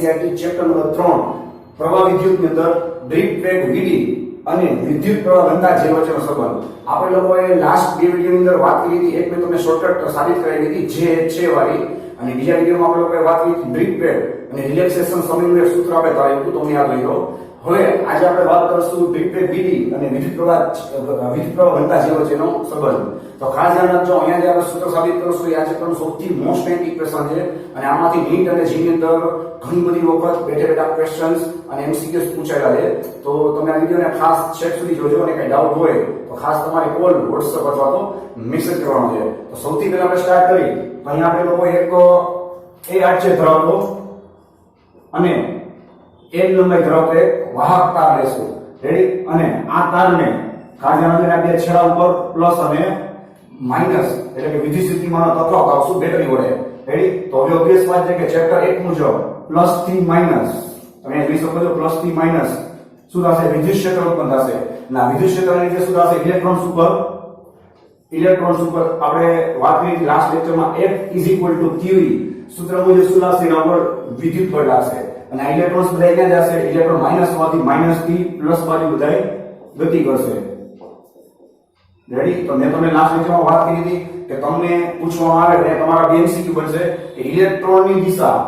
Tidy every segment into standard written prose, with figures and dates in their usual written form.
NCERT chapter number 3 પ્રવાહ વિદ્યુતની અંદર drip વેગ વીડી અને વિદ્યુત પ્રવાહ ઘનતા જે વચ્ચેનો સંબંધ આપણે લોકોએ લાસ્ટ બે વિડિયોની અંદર વાત કરી હતી. એક મેં તમને શોર્ટકટ સાબિત કરાવી હતી જે છે વાળી, અને બીજા વિડિયોમાં આપણે લોકોએ વાત કરી હતી ડ્રીપ વેગ અને રિલેક્સેશન સમયનું એક સૂત્ર આપણે કરાવ્યું હતું, તમને યાદ હોય તો. હવે આજે આપણે વાત કરશું ડ્રીપ વેગ વીડી અને વિદ્યુત પ્રવાહ ઘનતા જે વચ્ચેનો સંબંધ. તો ખાસ ધ્યાન રાખજો, અહીંયા જે આપણે સૂત્ર સાબિત કરશું એ આ ચેપ્ટરનું સૌથી મોસ્ટ રેન્ક ઇક્વેશન છે, અને આમાંથી નીટ અને જી ની અંદર ઘણી બધી વખત બેઠા બેઠા ક્વેશ્ચન્સ અને એમસીક્યુઝ પૂછાયેલા છે. તો તમે આ વિડિયોને ખાસ છેક સુધી જોજો, અને કઈ ડાઉટ હોય તો ખાસ તમારે કોલ, WhatsApp અથવા તો મેસેજ કરવાનો છે. તો સૌથી પહેલા આપણે સ્ટાર્ટ કરી, અહીંયા આપણે લોકો એક એ આડછેદ ધરાવતો અને એક લંબાઈ ધરાવતો એક વાહક તાર લેશું. રેડી? અને આ તારને ખાસ ધ્યાન રાખીને બે છેડા ઉપર પ્લસ અને માઇનસ એટલે કે વિદ્યુત સ્થિતિમાનનો તફાવત આવશું બેટરી વડે. રેડી? તો હવે ઓબ્વિયસ વાત છે કે ચેપ્ટર 1 મુજબ પ્લસ થી માઇનસ, તમે જોઈ શકો છો પ્લસ થી માઇનસ શું થશે? વિદ્યુત ક્ષેત્ર ઉત્પન્ન થશે. ના વિદ્યુત ક્ષેત્રની રીતે શું થશે? ઇલેક્ટ્રોન્સ ઉપર આપણે વાત કરી હતી લાસ્ટ લેક્ચરમાં, F QE સૂત્ર મુજબ શું થશે? એના ઉપર વિદ્યુત બળ લાગશે, અને આ ઇલેક્ટ્રોન્સ બધા ક્યાં જશે? ઇલેક્ટ્રોન માઈનસમાંથી માઈનસ થી પ્લસ બાજુ બધાય ગતિ કરશે. રેડી? તો મેં તમને લાસ્ટ લેક્ચરમાં વાત કરી હતી કે તમને પૂછવામાં આવે કે તમારા બે એમસીક્યુ બનશે કે ઇલેક્ટ્રોનની દિશા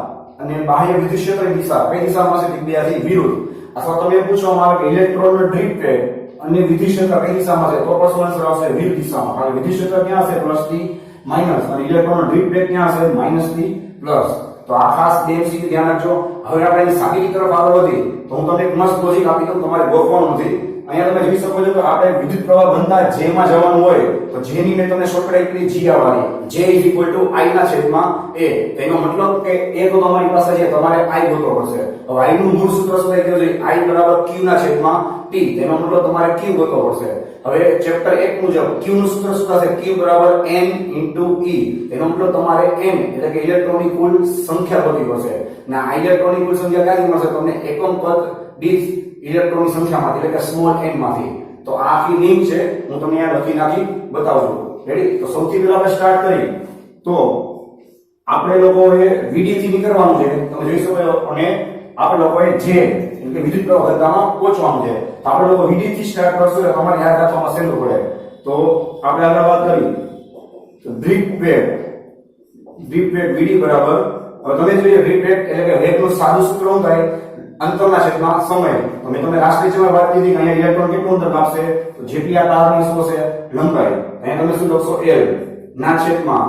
અને બાહ્ય વિદ્યુત ક્ષેત્રની દિશા કઈ દિશામાં છે? બે આથી વિરુદ્ધ. અથવા તમે પૂછવામાં આવે કે ઇલેક્ટ્રોનનો ડ્રીપ વેગ અને વિદ્યુત ક્ષેત્ર કઈ દિશામાં છે? તો પ્રશ્ન આન્સર આવશે વિરુદ્ધ દિશામાં. કારણ કે વિદ્યુત ક્ષેત્ર ક્યાં છે? પ્લસ થી માઈનસ, અને ઇલેક્ટ્રોનનો ડ્રીપ વેગ ક્યાં છે? માઈનસ થી પ્લસ. તો આ ખાસ બે એમસીક્યુ ધ્યાન રાખજો. હવે આપણે એની સાબિતી તરફ આગળ વધી તો હું તમને એક મસ્ત લોજિક આપી દઉં, તમારે ગોખવાનું નથી. અહીંયા તમે જોઈ શકો છો કે આપણે વિદ્યુત પ્રવાહ ઘનતા J માં જવાનું હોય તો J ની મેં તમને શોર્ટકટ આપી G આવવાની. J I ના છેદમાં A. એનો મતલબ કે A તો તમારી પાસે છે, તમારે I ગોતવો પડશે. હવે I નું મૂળ સૂત્ર શું થાય? I બરાબર Q ના છેદમાં T. એનો મતલબ તમારે Q ગોતવો પડશે. હવે ચેપ્ટર 1 મુજબ Q નું સૂત્ર શું થશે? Q બરાબર N E. એનો મતલબ તમારે N એટલે કે ઇલેક્ટ્રોનની કુલ સંખ્યા ગોતવી પડશે. ના આ ઇલેક્ટ્રોનની કુલ સંખ્યા ક્યાંથી મળશે? તમને એકમ પદ દીઠ ઇલેક્ટ્રોનની સંખ્યામાંથી એટલે કે સ્મોલ n માંથી. તો આ આખી લિંક છે, હું તમને અહીંયા લખી નાખી બતાવું છું. રેડી? તો સૌથી પહેલા આપણે સ્ટાર્ટ કરી તો આપણે લોકોએ વીડી થી નીકળવાનું છે, તમે જોઈ શકો છો, અને આપણે લોકોએ જે એટલે કે વિદ્યુત પ્રવાહ ઘનતામાં પહોંચવાનું છે. તો આપણે લોકો વીડી થી સ્ટાર્ટ કરશું એટલે તમારે યાદ રાખવામાં સહેલું પડે. તો આપણે આગળ વાત કરી તો ડ્રીપ વેગ વીડી બરાબર, હવે તમે જોઈએ ડ્રીપ વેગ એટલે કે વેગનું સાદું સૂત્ર શું થાય? અંતરના છેદમાં સમય. તો મેં તમને લાસ્ટ લેક્ચરમાં વાત કરી કે અહીંયા ઇલેક્ટ્રોન કેટલું અંતર કાપશે? તો જેટલી આ તારની શું છે? લંબાઈ. અહીંયા તમે શું લખશો? L ના છેદમાં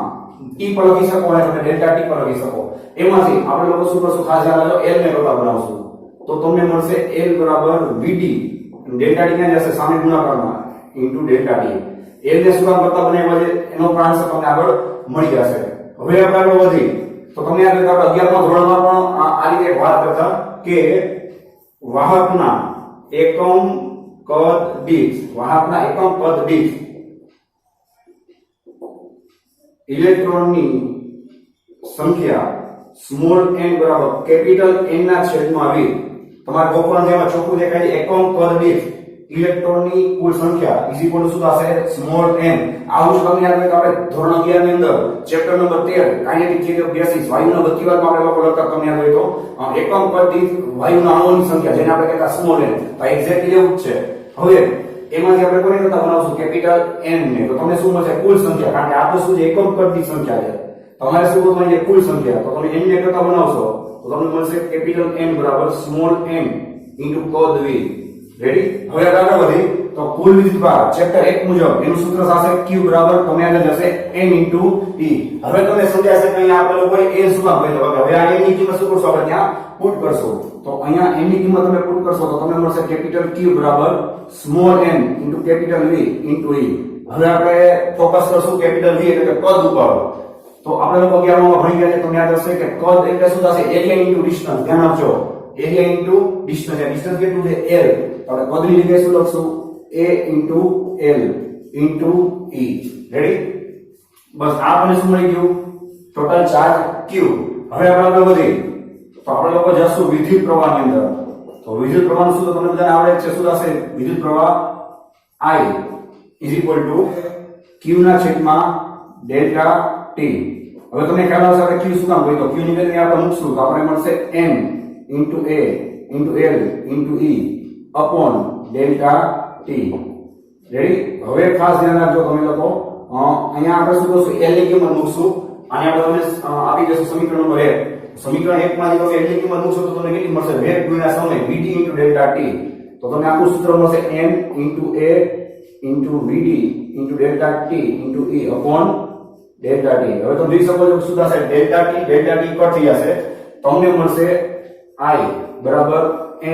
T પર લખી શકો અને તમે ડેલ્ટા T પર લખી શકો. એમાંથી આપણે લોકો શું કરશું? ખાસ ધ્યાન રાખજો, L ને રોતા બનાવશું તો તમને મળશે L બરાબર VD. ડેલ્ટા T ક્યાં જશે? સામે ગુણાકારમાં ઇન્ટુ ડેલ્ટા T. L ને શું કામ કરતા બનાવ્યા છે એનો પણ આન્સર તમને આગળ મળી જશે. હવે આપણે આગળ વધી તો તમને યાદ હોય કે આપણે 11મા ધોરણમાં પણ આ રીતે વાત કરતા કે વાહકના એકમ કદ દીઠ ઇલેક્ટ્રોનની સંખ્યા સ્મોલ n બરાબર કેપિટલ N ના છેદમાં v. તમારે ગોખવાનું જેમાં ચોખ્ખું દેખાય છે એકમ કદ દીઠ ઇલેક્ટ્રોનની કુલ સંખ્યા ઇઝ ઇક્વલ ટુ શું થશે? Small n. આવું જ તમને યાદ હોય કે આપણે ધોરણ 11 ની અંદર chapter number 13 kinetic theory of gases વાયુના ગતિવાદમાં આપણે લોકો લખતા, તમને યાદ હોય તો એકમ કદ દીઠ વાયુના અણુઓની સંખ્યા જેને આપણે કહેતા સ્મોલ n. તો એક્ઝેક્ટલી એવું જ છે. હવે એમાંથી આપણે કોને કરતા બનાવશું? કેપિટલ N ને. તો તમને શું મળશે? કુલ સંખ્યા. કારણ કે આ તો શું છે? એકમ કદ દીઠ સંખ્યા છે. તમારે શું કરવાનું છે? કુલ સંખ્યા. તો તમે n ને કરતા બનાવશો તો તમને મળશે કેપિટલ N બરાબર સ્મોલ n ઇન્ટુ કદ v. રેડી? હવે આગળ વધી તો કુલ વિદ્યુત પ્રવાહ ચેપ્ટર 1 મુજબ એનું સૂત્ર થશે Q બરાબર તમને આગળ જશે N ઇન્ટુ E. હવે તમે સમજાશે કે અહીંયા આપણે લોકોએ A શું કામ કહ્યું? હવે આ N ની કિંમત શું કરશો? આપણે ત્યાં પુટ કરશો. તો અહીંયા N ની કિંમત તમે પુટ કરશો તો તમને મળશે કેપિટલ Q બરાબર small n into capital V into E. હવે આપણે ફોકસ કરશું કેપિટલ V એટલે કે કદ ઉપર. તો આપણે લોકો 11માં ભણી ગયા છે, તમને યાદ હશે કે કદ એટલે શું થશે? Area into distance. ધ્યાન આપજો, એરિયા ઇન્ટુ ડિસ્ટન્સ. ડિસ્ટન્સ કેટલું છે? L. તો આપણે કદની જગ્યાએ શું લખશું? A into L into E. Ready? બસ આ આપણને શું મળી ગયું? Total charge Q. હવે આપણે આગળ વધી તો આપણે લોકો જશું વિદ્યુત પ્રવાહની અંદર. તો વિદ્યુત પ્રવાહનું સૂત્ર તમને બધાને આવડે છે. શું થશે? વિદ્યુત પ્રવાહ I is equal to Q ના છેદમાં ડેલ્ટા T. હવે તમને ખ્યાલ આવશે કે Q શું કામ હોય? તો Q ની વેલ્યુ આપણે મૂકશું તો આપણે મળશે N into a into l into e upon delta t. Ready? હવે ખાસ ધ્યાન રાખજો તમે લોકો, અહીંયા આપણે શું કરશું, l ની કિંમત મૂકશું અને આપણે તમને આપી દેશું સમીકરણ નંબર 1. સમીકરણ 1 માંથી તમે l ની કિંમત મૂકશો તો તમને કેટલી મળશે? વેગ ગુણ્યા સમય vt into delta t. તો તમને આખું સૂત્ર મળશે m into a into vd into delta t into e upon delta t. હવે તમે જોઈ શકો છો શું થશે? delta t કટ થઈ જશે, તમને મળશે I બરાબર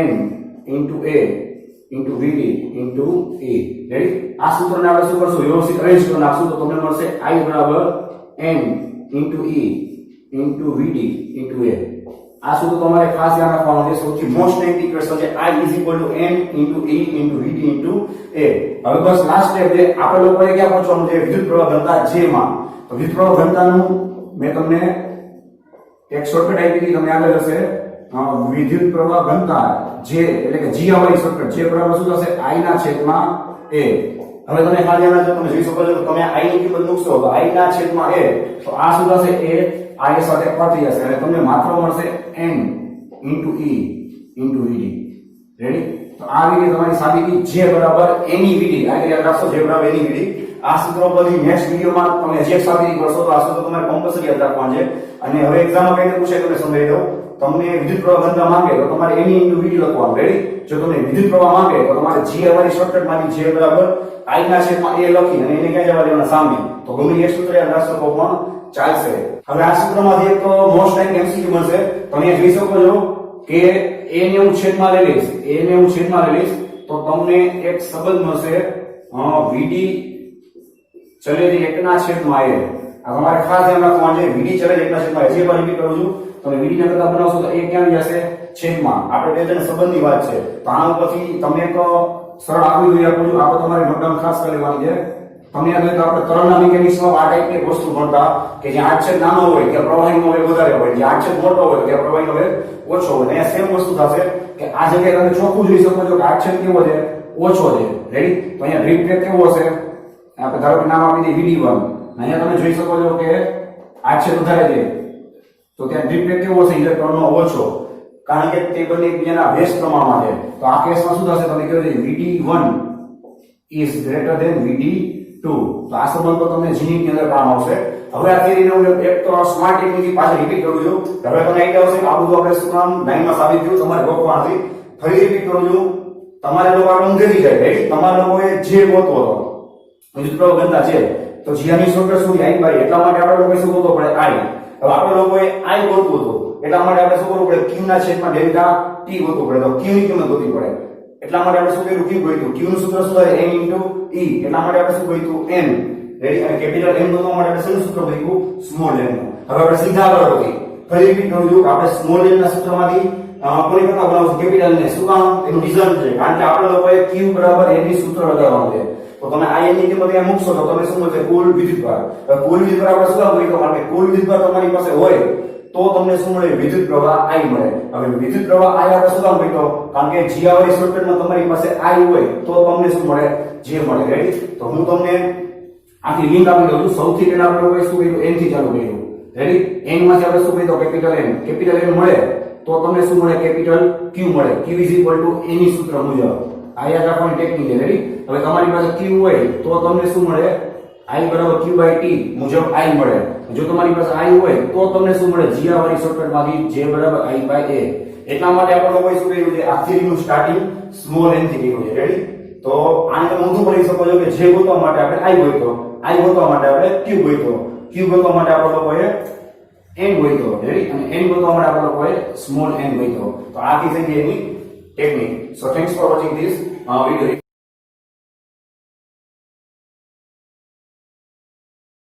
n into a into vd into e. Ready? આ સૂત્રને આપણે શું કરશું? વ્યવસ્થિત અરેન્જ કરી નાખશું તો તમને મળશે I બરાબર n into e into vd into a. આ સૂત્ર તમારે ખાસ યાદ રાખવાનું છે, સૌથી મોસ્ટ ઇક્વેશન છે I is equal to n into e into vd into a. હવે બસ લાસ્ટ સ્ટેપ છે, આપણે લોકોએ ક્યાં પહોંચવાનું છે? વિદ્યુત પ્રવાહ ઘનતા J માં. તો વિદ્યુત પ્રવાહ ઘનતાનું મેં તમને એક શોર્ટકટ આપી દીધી, તમને આગળ હશે વિદ્યુત પ્રવાહ ઘનતા J એટલે કે G વાળી શોર્ટકટ, J બરાબર શું થશે? I ના છેદમાં a. હવે તમે ખાલી આના જો તમે જોઈ શકો છો, તમે I ની કિંમત મૂકશો તો I ના છેદમાં a, તો આ શું થશે? a I સાથે કટ થઈ જશે અને તમને માત્ર મળશે n into e into vd. Ready? તો આ રીતે તમારી સાબિતી J બરાબર n e vd, આ યાદ રાખશો, J બરાબર n e vd. આ સૂત્ર પછી નેક્સ્ટ વિડિયોમાં તમે જે સાબિતી કરશો તો આ સૂત્ર તમારે કમ્પલસરી યાદ રાખવાનું છે. અને હવે એક્ઝામમાં કઈને પૂછે તમને સમજાવી દઉં, તમને વિદ્યુત પ્રવાહ ઘનતા માંગે તો તમારે n into vd લખવાનું. રેડી? જો તમને વિદ્યુત પ્રવાહ માંગે તો તમારે J વાળી શોર્ટકટ માંથી J બરાબર I ના છેદમાં a લખી અને એને ક્યાં જવા દેવાના? સામે. તો ગમે એક સૂત્ર યાદ રાખશો તો પણ ચાલશે. હવે આ સૂત્રમાંથી એક મોસ્ટ ટાઈમ MCQ મળશે, તમે જોઈ શકો છો કે a ને હું છેદમાં લઈ લઈશ તો તમને એક સંબંધ મળશે vd ચલેલી 1 ના છેદમાં a. આ તમારે ખાસ ધ્યાન રાખવાનું છે, vd ચલેલી 1 ના છેદમાં a. જે પણ રિપીટ કરું છું, તમે vd ને કરતા બનાવશો તો a ક્યાં આવી જશે? છેદમાં. આપણે બે જણ સંબંધની વાત છે, તો આના ઉપરથી તમને એક સરળ આકૃતિ આપું છું, આપણે તમારે નોટ ડાઉન ખાસ કરી લેવાની છે. તમને યાદ હોય તો આપણે તરણના મિકેનિક્સમાં આ ટાઈપની વસ્તુ ભણતા કે જ્યાં આડછેદ નાનો હોય ત્યાં પ્રવાહીનો વેગ વધારે હોય, જ્યાં આડછેદ મોટો હોય ત્યાં પ્રવાહીનો વેગ ઓછો હોય. અહીંયા સેમ વસ્તુ થશે કે આ જગ્યાએ તમે ચોખ્ખું જોઈ શકો છો કે આડછેદ કેવો છે? ઓછો છે. રેડી? તો અહીંયા ડ્રીપ વેગ કેવો હશે? આપણે ધારો કે નામ આપી દઈએ vd1. અહીંયા તમે જોઈ શકો છો કે આડછેદ વધારે છે, તો ત્યાં ડ્રીપ વેગ કેવો હશે? ઇલેક્ટ્રોનનો ઓછો, કારણ કે તે બંને એકબીજાના વ્યસ્ત પ્રમાણમાં છે. તો આ કેસમાં શું થશે? તમે કહ્યું છે vd1 is greater than vd2. તો આ સંબંધ તો તમને જીની ની અંદર કામ આવશે. હવે આ થિયરીને હું એક તો સ્માર્ટ ટેકનિકથી પાછળ રિપીટ કરું છું. હવે તમને આઈડિયા આવશે કે આ બધું આપણે શું કામ લાઈનમાં સાબિત થયું, તમારે ગોખવાનું નથી. ફરી રિપીટ કરું છું, તમારે લોકો આગળ ઊંઘેલી જાય. રાઈટ? તમારા લોકોએ જે ગોતવો હતો વિદ્યુત પ્રવાહ ઘનતા છે, તો જીની શોર્ટકટ શું I બાય, એટલા માટે આપણે લોકોએ શું ગોતવો પડે? I. હવે આપણે લોકોએ I ગોતવું હતું, એટલા માટે આપણે શું કરવું પડે? q ના છેદમાં ડેલ્ટા t ગોતવું પડે. તો q ની કિંમત ગોતવી પડે, એટલા માટે આપણે શું કર્યું? q ગોત્યું. q નું સૂત્ર શું થાય? n into e. એટલા માટે આપણે શું ગોત્યું? n. રેડી? અને કેપિટલ n ગોતવા માટે આપણે શેનું સૂત્ર ગોત્યું? સ્મોલ n નું. હવે આપણે સીધા આગળ વધીએ. ફરી રિપીટ કરું છું કે આપણે સ્મોલ n ના સૂત્રમાંથી કોની કરતા બનાવશું? કેપિટલ ને. શું કામ? એનું રીઝન છે, કારણ કે આપણે લોકોએ q બરાબર n ની સૂત્ર લગાવવાનું છે. તો તમે I n ની કિંમત અહીંયા મૂકશો તો તમે શું મળશે? કુલ વિદ્યુતભાર. હવે કુલ વિદ્યુતભાર આપણે શું કામ ગોત્યો? કારણ કે કુલ વિદ્યુતભાર તમારી પાસે હોય તો તમને શું મળે? વિદ્યુત પ્રવાહ I મળે. હવે વિદ્યુત પ્રવાહ I આપણે શું કામ ગોત્યો? કારણ કે G વાળી શોર્ટકટમાં તમારી પાસે I હોય તો તમને શું મળે? J મળે. રેડી? તો હું તમને આખી લિંક આપી દઉં છું. સૌથી પહેલા આપણે લોકોએ શું કર્યું? n થી ચાલુ કર્યું. રેડી? n માંથી આપણે શું કર્યું? Capital n. કેપિટલ n મળે તો તમને શું મળે? કેપિટલ Q મળે. Q is equal to n ની સૂત્ર મુજબ. આ યાદ રાખવાની ટેકનિક છે. રેડી? હવે તમારી પાસે Q હોય તો તમને શું મળે? I બરાબર Q બાય T મુજબ I મળે. જો તમારી પાસે I હોય તો તમને શું મળે? G વાળી શોર્ટકટમાંથી J બરાબર I બાય A. એટલા માટે આપણે લોકોએ શું કર્યું છે? આ થિયરીનું સ્ટાર્ટિંગ સ્મોલ n થી કર્યું છે. રેડી? તો આને તમે ઊંધું કરી શકો છો કે J ગોતવા માટે આપણે I ગોત્યો, I ગોતવા માટે આપણે Q ગોત્યો, Q ગોતવા માટે આપણે લોકોએ n ગોત્યો. રેડી? અને n ગોતવા માટે આપણે લોકોએ સ્મોલ n ગોત્યો. તો આ થઈ ગઈ એની technique. So thanks for watching this video.